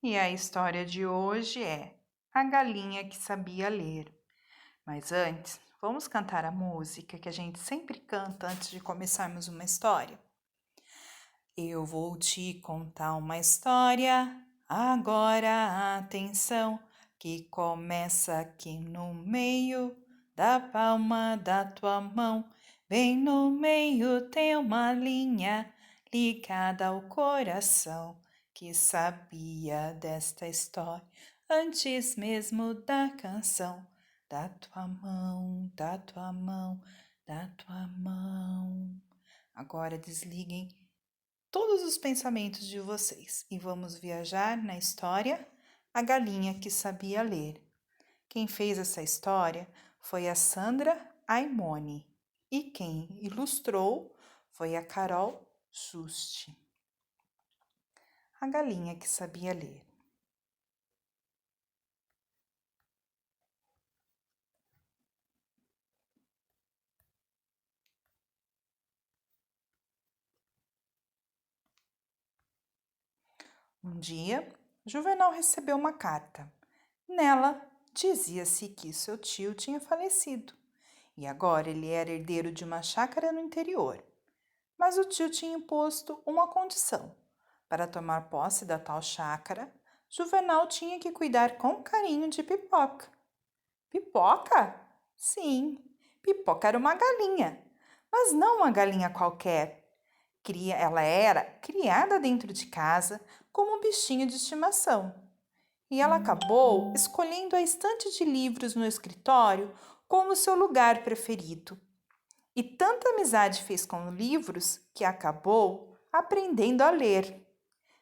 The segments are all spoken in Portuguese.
E a história de hoje é A Galinha que Sabia Ler. Mas antes, vamos cantar a música que a gente sempre canta antes de começarmos uma história. Eu vou te contar uma história, agora atenção, que começa aqui no meio da palma da tua mão. Bem no meio tem uma linha ligada ao coração, que sabia desta história antes mesmo da canção. Da tua mão, da tua mão, da tua mão. Agora desliguem todos os pensamentos de vocês e vamos viajar na história A Galinha que Sabia Ler. Quem fez essa história foi a Sandra Aimone e quem ilustrou foi a Carol Juste. A Galinha que Sabia Ler. Um dia, Juvenal recebeu uma carta. Nela, dizia-se que seu tio tinha falecido e agora ele era herdeiro de uma chácara no interior. Mas o tio tinha imposto uma condição. Para tomar posse da tal chácara, Juvenal tinha que cuidar com carinho de Pipoca. Pipoca? Sim, Pipoca era uma galinha, mas não uma galinha qualquer. Ela era criada dentro de casa como um bichinho de estimação. E ela acabou escolhendo a estante de livros no escritório como seu lugar preferido. E tanta amizade fez com livros que acabou aprendendo a ler.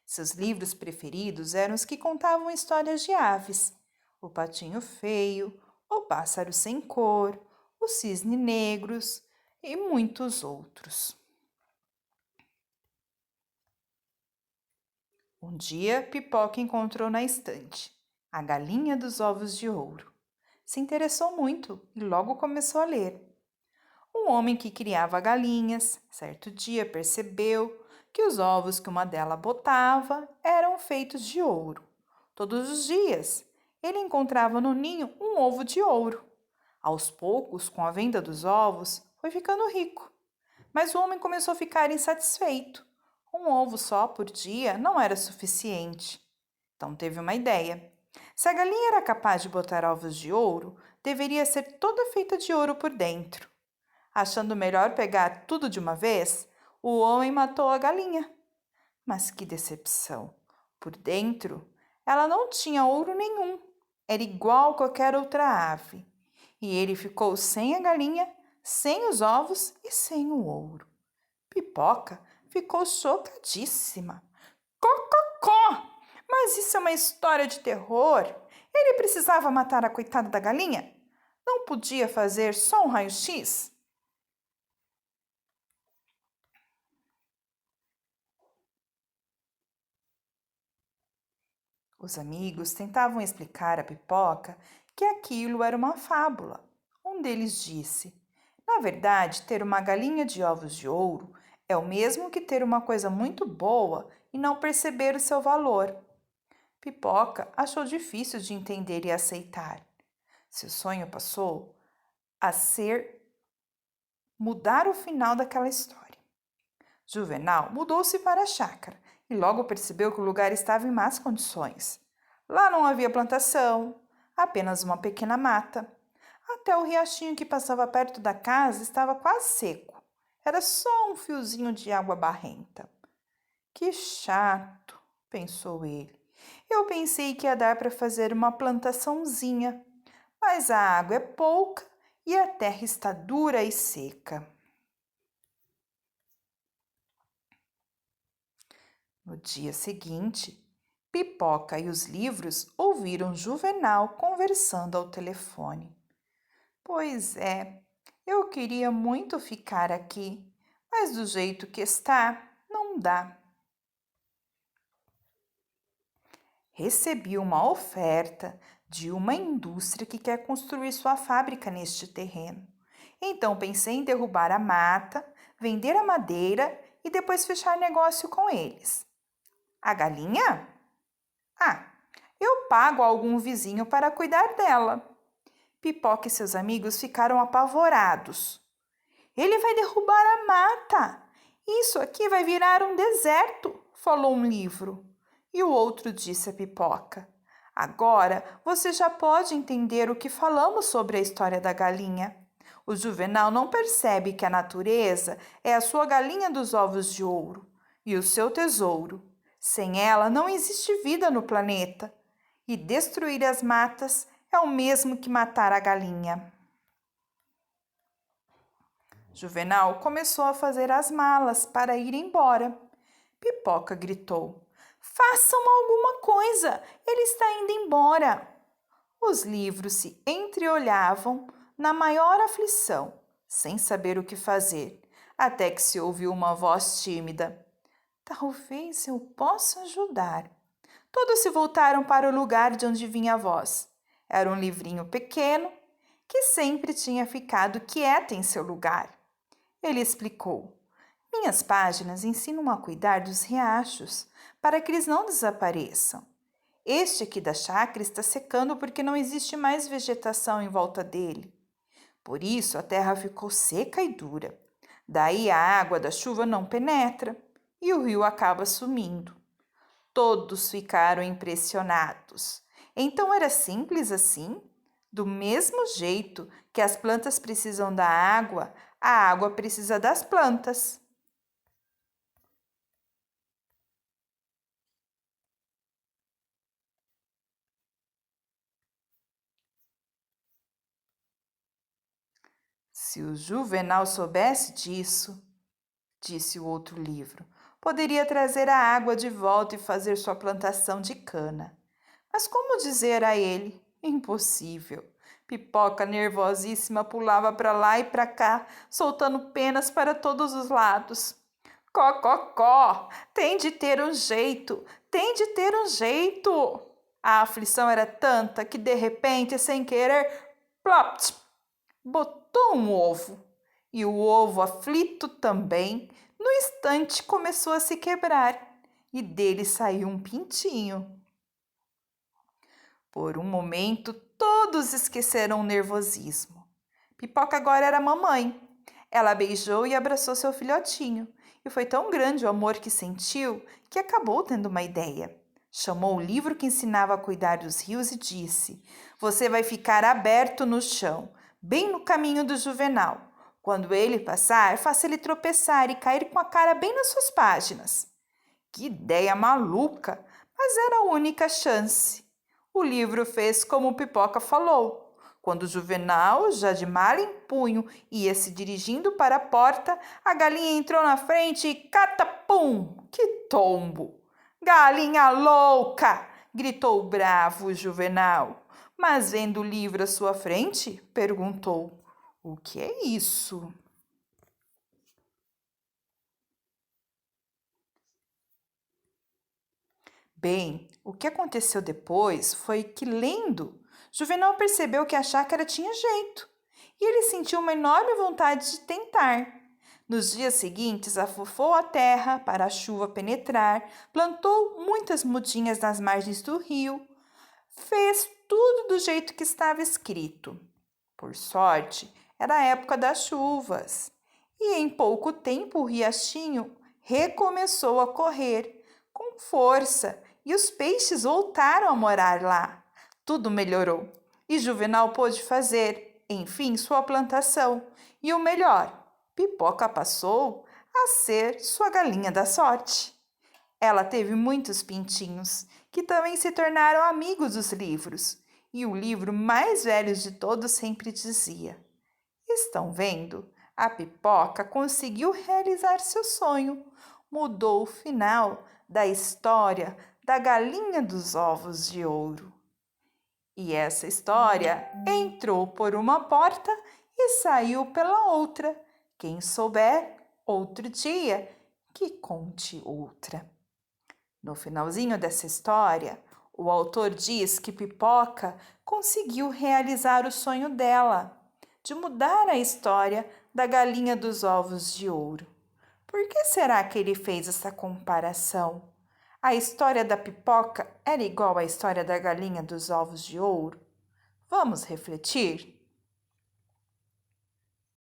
Seus livros preferidos eram os que contavam histórias de aves: O Patinho Feio, O Pássaro Sem Cor, O Cisne Negros e muitos outros. Um dia, Pipoca encontrou na estante A Galinha dos Ovos de Ouro. Se interessou muito e logo começou a ler. Um homem que criava galinhas, certo dia percebeu que os ovos que uma delas botava eram feitos de ouro. Todos os dias, ele encontrava no ninho um ovo de ouro. Aos poucos, com a venda dos ovos, foi ficando rico. Mas o homem começou a ficar insatisfeito. Um ovo só por dia não era suficiente. Então teve uma ideia. Se a galinha era capaz de botar ovos de ouro, deveria ser toda feita de ouro por dentro. Achando melhor pegar tudo de uma vez, o homem matou a galinha. Mas que decepção! Por dentro, ela não tinha ouro nenhum. Era igual a qualquer outra ave. E ele ficou sem a galinha, sem os ovos e sem o ouro. Pipoca ficou chocadíssima. Cococó! Mas isso é uma história de terror. Ele precisava matar a coitada da galinha? Não podia fazer só um raio-x? Os amigos tentavam explicar a Pipoca que aquilo era uma fábula. Um deles disse: Na verdade, ter uma galinha de ovos de ouro é o mesmo que ter uma coisa muito boa e não perceber o seu valor. Pipoca achou difícil de entender e aceitar. Seu sonho passou a ser mudar o final daquela história. Juvenal mudou-se para a chácara e logo percebeu que o lugar estava em más condições. Lá não havia plantação, apenas uma pequena mata. Até o riachinho que passava perto da casa estava quase seco. Era só um fiozinho de água barrenta. Que chato, pensou ele. Eu pensei que ia dar para fazer uma plantaçãozinha, mas a água é pouca e a terra está dura e seca. No dia seguinte, Pipoca e os livros ouviram Juvenal conversando ao telefone. Pois é, eu queria muito ficar aqui, mas do jeito que está, não dá. Recebi uma oferta de uma indústria que quer construir sua fábrica neste terreno. Então pensei em derrubar a mata, vender a madeira e depois fechar negócio com eles. A galinha? Ah, pago a algum vizinho para cuidar dela. Pipoca e seus amigos ficaram apavorados. Ele vai derrubar a mata. Isso aqui vai virar um deserto, falou um livro. E o outro disse a Pipoca: agora você já pode entender o que falamos sobre a história da galinha. O Juvenal não percebe que a natureza é a sua galinha dos ovos de ouro e o seu tesouro. Sem ela não existe vida no planeta. E destruir as matas é o mesmo que matar a galinha. Juvenal começou a fazer as malas para ir embora. Pipoca gritou: façam alguma coisa, ele está indo embora. Os livros se entreolhavam na maior aflição, sem saber o que fazer, até que se ouviu uma voz tímida: talvez eu possa ajudar. Todos se voltaram para o lugar de onde vinha a voz. Era um livrinho pequeno que sempre tinha ficado quieto em seu lugar. Ele explicou: minhas páginas ensinam a cuidar dos riachos para que eles não desapareçam. Este aqui da chácara está secando porque não existe mais vegetação em volta dele. Por isso a terra ficou seca e dura. Daí a água da chuva não penetra e o rio acaba sumindo. Todos ficaram impressionados. Então era simples assim? Do mesmo jeito que as plantas precisam da água, a água precisa das plantas. Se o Juvenal soubesse disso, disse o outro livro, poderia trazer a água de volta e fazer sua plantação de cana. Mas como dizer a ele? Impossível. Pipoca, nervosíssima, pulava para lá e para cá, soltando penas para todos os lados. Có, tem de ter um jeito, tem de ter um jeito. A aflição era tanta que, de repente, sem querer, plop, botou um ovo. E o ovo, aflito também, no instante começou a se quebrar e dele saiu um pintinho. Por um momento, todos esqueceram o nervosismo. Pipoca agora era mamãe. Ela beijou e abraçou seu filhotinho. E foi tão grande o amor que sentiu que acabou tendo uma ideia. Chamou o livro que ensinava a cuidar dos rios e disse: você vai ficar aberto no chão, bem no caminho do Juvenal. Quando ele passar, faça ele tropeçar e cair com a cara bem nas suas páginas. Que ideia maluca, mas era a única chance. O livro fez como o Pipoca falou. Quando o Juvenal, já de mala em punho, ia se dirigindo para a porta, a galinha entrou na frente e catapum! Que tombo! Galinha louca! Gritou bravo o Juvenal. Mas vendo o livro à sua frente, perguntou: o que é isso? Bem, o que aconteceu depois foi que, lendo, Juvenal percebeu que a chácara tinha jeito e ele sentiu uma enorme vontade de tentar. Nos dias seguintes, afofou a terra para a chuva penetrar, plantou muitas mudinhas nas margens do rio, fez tudo do jeito que estava escrito. Por sorte, era a época das chuvas e em pouco tempo o riachinho recomeçou a correr com força e os peixes voltaram a morar lá. Tudo melhorou e Juvenal pôde fazer, enfim, sua plantação. E o melhor, Pipoca passou a ser sua galinha da sorte. Ela teve muitos pintinhos, que também se tornaram amigos dos livros. E o livro mais velho de todos sempre dizia: estão vendo? A Pipoca conseguiu realizar seu sonho. Mudou o final da história da galinha dos ovos de ouro. E essa história entrou por uma porta e saiu pela outra. Quem souber, outro dia, que conte outra. No finalzinho dessa história, o autor diz que Pipoca conseguiu realizar o sonho dela, de mudar a história da galinha dos ovos de ouro. Por que será que ele fez essa comparação? A história da pipoca era igual à história da galinha dos ovos de ouro? Vamos refletir?